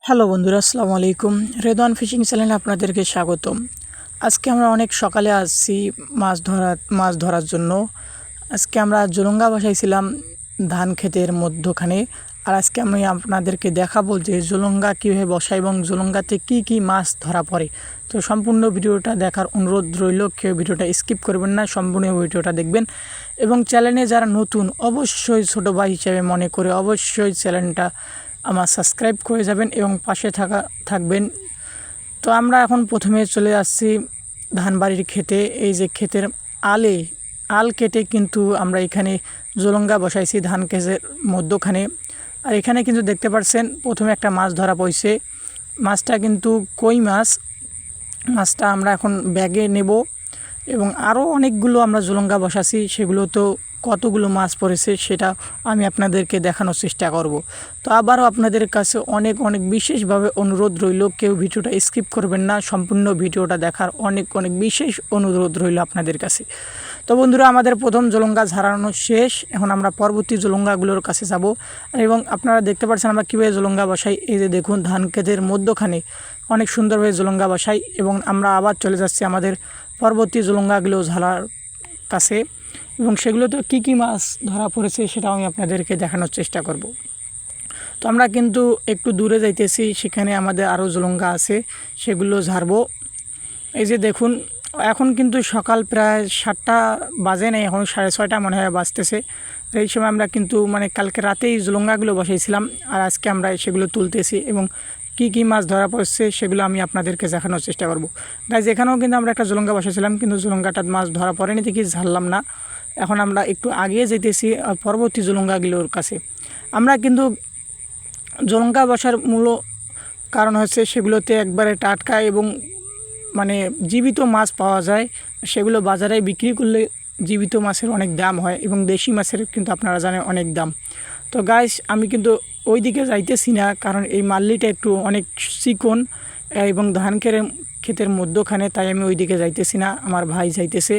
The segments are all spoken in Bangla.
হ্যালো বন্ধুরা, আসসালামু আলাইকুম। রেদওয়ান ফিশিং চ্যানেলে আপনাদেরকে স্বাগতম। আজকে আমরা অনেক সকালে আসছি মাছ ধরার জন্য। আজকে আমরা জুলুঙ্গা বসাইছিলাম ধান ক্ষেতের মধ্যখানে। আর আজকে আমি আপনাদেরকে দেখাবো যে জুলুঙ্গা কীভাবে বসাই এবং জুলুঙ্গাতে কি কি মাছ ধরা পড়ে। তো সম্পূর্ণ ভিডিওটা দেখার অনুরোধ রইল, কেউ ভিডিওটা স্কিপ করবেন না, সম্পূর্ণ ভিডিওটা দেখবেন। এবং চ্যানেলে যারা নতুন অবশ্যই ছোটো ভাই হিসেবে মনে করে অবশ্যই চ্যানেলটা আমার সাবস্ক্রাইব করে যাবেন এবং পাশে থাকবেন। তো আমরা এখন প্রথমে চলে আসছি ধানবাড়ির ক্ষেতে। এই যে ক্ষেতের আল কেটে কিন্তু আমরা এখানে জুলুঙ্গা বসাইছি ধান ক্ষেতের মধ্যখানে। আর এখানে কিন্তু দেখতে পাচ্ছেন প্রথমে একটা মাছ ধরা পড়ছে। মাছটা কিন্তু কই মাছ। মাছটা আমরা এখন ব্যাগে নেব এবং আরও অনেকগুলো আমরা জুলুঙ্গা বসাছি, সেগুলো তো কতগুলো মাছ পড়েছে সেটা আমি আপনাদেরকে দেখানোর চেষ্টা করব। তো আবারও আপনাদের কাছে অনেক বিশেষভাবে অনুরোধ রইল, কেউ ভিডিওটা স্কিপ করবেন না, সম্পূর্ণ ভিডিওটা দেখার অনেক বিশেষ অনুরোধ রইল আপনাদের কাছে। তো বন্ধুরা, আমাদের প্রথম জুলুঙ্গা ঝাড়ানো শেষ। এখন আমরা পরবর্তী জুলুঙ্গাগুলোর কাছে যাব এবং আপনারা দেখতে পাচ্ছেন আমরা কীভাবে জুলুঙ্গা বসাই। এই যে দেখুন, ধান ক্ষেতের মধ্যখানে অনেক সুন্দরভাবে জুলুঙ্গা বসাই এবং আমরা আবার চলে যাচ্ছি আমাদের পরবর্তী জুলুঙ্গাগুলো ঝাড়ার কাছে এবং সেগুলোতে কী কী মাছ ধরা পড়েছে সেটাও আমি আপনাদেরকে দেখানোর চেষ্টা করব। তো আমরা কিন্তু একটু দূরে যাইতেছি, সেখানে আমাদের আরও জুলুঙ্গা আছে, সেগুলো ঝাড়বো। এই যে দেখুন, এখন কিন্তু সকাল প্রায় 7টা বাজে নেই, এখন 6:30 মনে হয় বাজতেছে। এই সময় আমরা কিন্তু কালকে রাতেই জুলুঙ্গাগুলো বসাইছিলাম আর আজকে আমরা সেগুলো তুলতেছি এবং কী কী মাছ ধরা পড়ছে সেগুলো আমি আপনাদেরকে দেখানোর চেষ্টা করব। গাইজ, এখানেও কিন্তু আমরা একটা জুলুঙ্গা বসাইছিলাম, কিন্তু জুলুঙ্গাটার মাছ ধরা পড়েনি দেখি ঝাড়লাম না। এখন আমরা একটু আগিয়ে যেতেছি পরবর্তী জুলুঙ্গাগুলোর কাছে। আমরা কিন্তু জুলুঙ্গা বসার মূল কারণ হচ্ছে সেগুলোতে একবারে টাটকা এবং জীবিত মাছ পাওয়া যায়। সেগুলো বাজারে বিক্রি করলে জীবিত মাছের অনেক দাম হয় এবং দেশি মাছের কিন্তু আপনারা জানেন অনেক দাম। তো গাইস, আমি কিন্তু ওই দিকে যাইতেছি না, কারণ এই মাল্লিটা একটু অনেক চিকন এবং ধান ক্ষেতের মধ্যখানে, তাই আমি ওই দিকে যাইতেছি না, আমার ভাই যাইতেছে।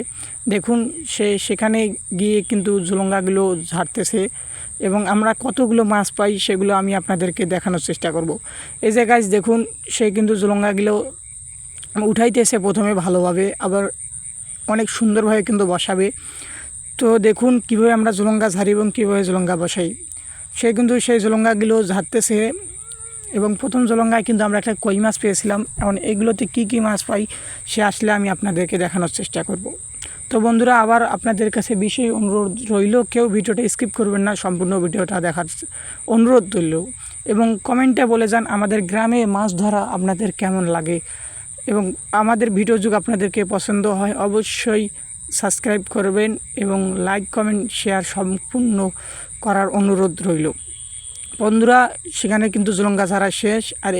দেখুন, সেখানে গিয়ে কিন্তু জুলুঙ্গাগুলো ঝাড়তেছে এবং আমরা কতগুলো মাছ পাই সেগুলো আমি আপনাদেরকে দেখানোর চেষ্টা করব। এই যে গাইস দেখুন, সে কিন্তু জুলুঙ্গাগুলো উঠাইতেছে প্রথমে ভালোভাবে, আবার অনেক সুন্দরভাবে কিন্তু বসাবে। তো দেখুন কীভাবে আমরা জুলুঙ্গা ঝাড়ি এবং কীভাবে জুলুঙ্গা বসাই। সে কিন্তু সেই জুলুঙ্গাগুলো ঝাড়তেছে এবং প্রথম জুলুঙ্গায় কিন্তু আমরা একটা কই মাছ পেয়েছিলাম। এখন এগুলোতে কী কী মাছ পাই সে আসলে আমি আপনাদেরকে দেখানোর চেষ্টা করব। তো বন্ধুরা, আবার আপনাদের কাছে বিশেষ অনুরোধ রইল, কেউ ভিডিওটা স্কিপ করবেন না, সম্পূর্ণ ভিডিওটা দেখার অনুরোধ রইল এবং কমেন্টে বলে যান আমাদের গ্রামে মাছ ধরা আপনাদের কেমন লাগে এবং আমাদের ভিডিও যদি আপনাদেরকে পছন্দ হয় অবশ্যই সাবস্ক্রাইব করবেন এবং লাইক কমেন্ট শেয়ার সম্পূর্ণ করার অনুরোধ রইল। বন্ধুরা, সেখানে কিন্তু জুলুঙ্গা ঝাড়া শেষ। আর